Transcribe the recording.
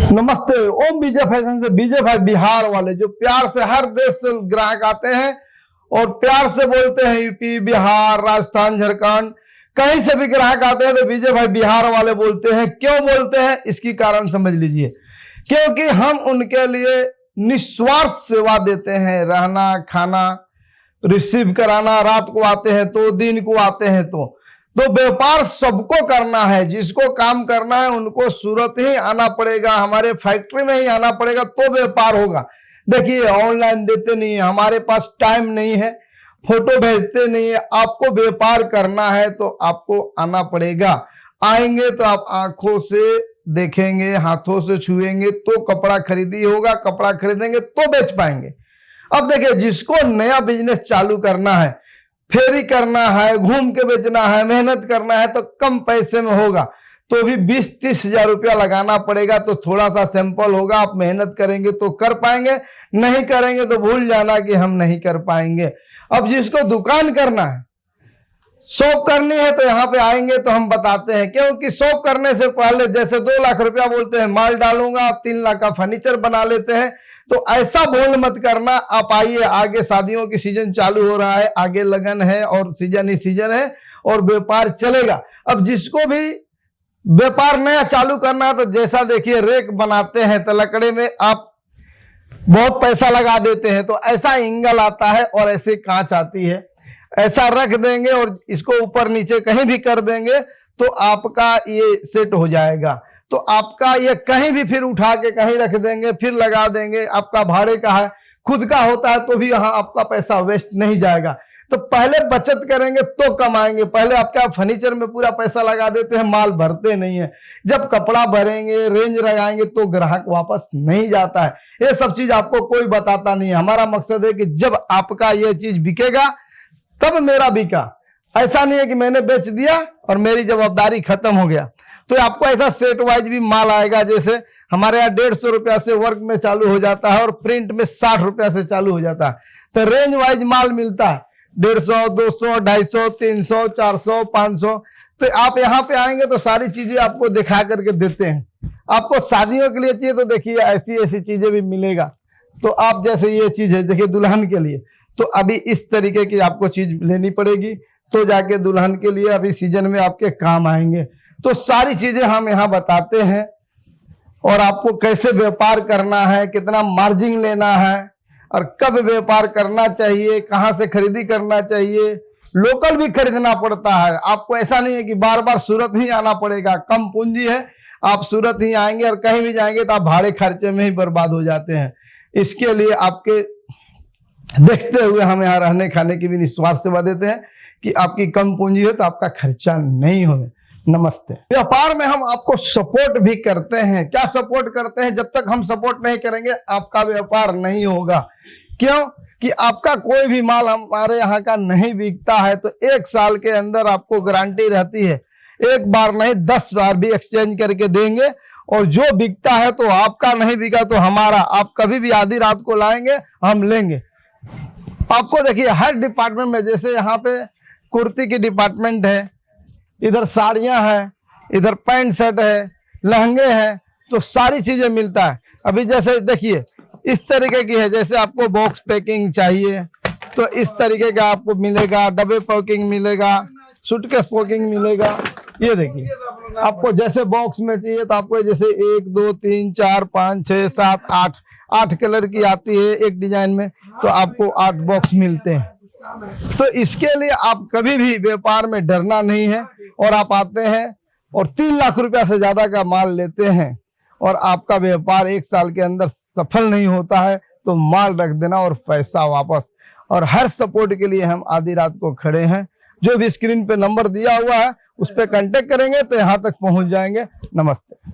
नमस्ते। ओम विजय फैशन से विजय भाई बिहार वाले जो प्यार से हर देश से ग्राहक आते हैं और प्यार से बोलते हैं, यूपी, बिहार, राजस्थान, झारखंड, कहीं से भी ग्राहक आते हैं तो विजय भाई बिहार वाले बोलते हैं। क्यों बोलते हैं इसकी कारण समझ लीजिए। क्योंकि हम उनके लिए निस्वार्थ सेवा देते हैं, रहना, खाना, रिसीव कराना, रात को आते हैं तो, दिन को आते हैं तो व्यापार सबको करना है। जिसको काम करना है उनको सूरत ही आना पड़ेगा, हमारे फैक्ट्री में ही आना पड़ेगा तो व्यापार होगा। देखिए ऑनलाइन देते नहीं है, हमारे पास टाइम नहीं है, फोटो भेजते नहीं है। आपको व्यापार करना है तो आपको आना पड़ेगा। आएंगे तो आप आंखों से देखेंगे, हाथों से छुएंगे तो कपड़ा खरीदी होगा, कपड़ा खरीदेंगे तो बेच पाएंगे। अब देखिए जिसको नया बिजनेस चालू करना है, फेरी करना है, घूम के बेचना है, मेहनत करना है तो कम पैसे में होगा तो भी 20-30 हजार रुपया लगाना पड़ेगा। तो थोड़ा सा सैंपल होगा, आप मेहनत करेंगे तो कर पाएंगे, नहीं करेंगे तो भूल जाना कि हम नहीं कर पाएंगे। अब जिसको दुकान करना है, शॉप करनी है तो यहाँ पे आएंगे तो हम बताते हैं। क्योंकि शॉप करने से पहले जैसे 2 लाख रुपया बोलते हैं माल डालूंगा, आप 3 लाख का फर्नीचर बना लेते हैं। तो ऐसा बोल मत करना। आप आइए, आगे शादियों की सीजन चालू हो रहा है, आगे लगन है और सीजन ही सीजन है और व्यापार चलेगा। अब जिसको भी व्यापार नया चालू करना है तो जैसा देखिए रेक बनाते हैं तो लकड़े में आप बहुत पैसा लगा देते हैं तो ऐसा एंगल आता है और ऐसे कांच आती है, ऐसा रख देंगे और इसको ऊपर नीचे कहीं भी कर देंगे तो आपका ये सेट हो जाएगा। तो आपका ये कहीं भी फिर उठा के कहीं रख देंगे, फिर लगा देंगे। आपका भाड़े का है, खुद का होता है तो भी यहाँ आपका पैसा वेस्ट नहीं जाएगा। तो पहले बचत करेंगे तो कमाएंगे। पहले आपका फर्नीचर में पूरा पैसा लगा देते हैं, माल भरते नहीं है। जब कपड़ा भरेंगे, रेंज लगाएंगे तो ग्राहक वापस नहीं जाता है। ये सब चीज आपको कोई बताता नहीं है। हमारा मकसद है कि जब आपका ये चीज बिकेगा तब मेरा बिका। ऐसा नहीं है कि मैंने बेच दिया और मेरी जवाबदारी खत्म हो गया। तो आपको ऐसा सेट वाइज भी माल आएगा। जैसे हमारे यहाँ 150 रुपया से वर्क में चालू हो जाता है और प्रिंट में 60 रुपया से चालू हो जाता है। तो रेंज वाइज माल मिलता है 150, 200, 250, 300, 400, 500। तो आप यहाँ पे आएंगे तो सारी चीजें आपको दिखा करके देते हैं। आपको शादियों के लिए चाहिए तो देखिए ऐसी ऐसी चीजें भी मिलेगा। तो आप जैसे ये चीज है देखिए दुल्हन के लिए, तो अभी इस तरीके की आपको चीज लेनी पड़ेगी तो जाके दुल्हन के लिए अभी सीजन में आपके काम आएंगे। तो सारी चीजें हम यहाँ बताते हैं और आपको कैसे व्यापार करना है, कितना मार्जिन लेना है और कब व्यापार करना चाहिए, कहाँ से खरीदी करना चाहिए। लोकल भी खरीदना पड़ता है। आपको ऐसा नहीं है कि बार बार सूरत ही आना पड़ेगा, कम पूंजी है, आप सूरत ही आएंगे और कहीं भी जाएंगे तो आप भाड़े खर्चे में ही बर्बाद हो जाते हैं। इसके लिए आपके देखते हुए हम यहाँ रहने खाने की भी निस्वार्थ सेवा देते हैं कि आपकी कम पूंजी है तो आपका खर्चा नहीं हो। नमस्ते। व्यापार में हम आपको सपोर्ट भी करते हैं। क्या सपोर्ट करते हैं? जब तक हम सपोर्ट नहीं करेंगे आपका व्यापार नहीं होगा। क्यों कि आपका कोई भी माल हमारे यहाँ का नहीं बिकता है तो 1 साल के अंदर आपको गारंटी रहती है। एक बार नहीं 10 बार भी एक्सचेंज करके देंगे और जो बिकता है तो आपका, नहीं बिका तो हमारा। आप कभी भी आधी रात को लाएंगे हम लेंगे। आपको देखिए हर डिपार्टमेंट में, जैसे यहाँ पे कुर्ती की डिपार्टमेंट है, इधर साड़ियां हैं, इधर पैंट शर्ट है, लहंगे हैं, तो सारी चीजें मिलता है। अभी जैसे देखिए इस तरीके की है, जैसे आपको बॉक्स पैकिंग चाहिए तो इस तरीके का आपको मिलेगा, डब्बे पैकिंग मिलेगा, सूटकेस पैकिंग मिलेगा। ये देखिए आपको जैसे बॉक्स में चाहिए तो आपको जैसे 1, 2, 3, 4, 5, 6, 7, 8 कलर की आती है एक डिजाइन में, तो आपको 8 बॉक्स मिलते हैं। तो इसके लिए आप कभी भी व्यापार में डरना नहीं है और आप आते हैं और 3 लाख रुपया से ज्यादा का माल लेते हैं और आपका व्यापार 1 साल के अंदर सफल नहीं होता है तो माल रख देना और पैसा वापस। और हर सपोर्ट के लिए हम आधी रात को खड़े हैं। जो भी स्क्रीन पे नंबर दिया हुआ है उस पर कांटेक्ट करेंगे तो यहाँ तक पहुंच जाएंगे। नमस्ते।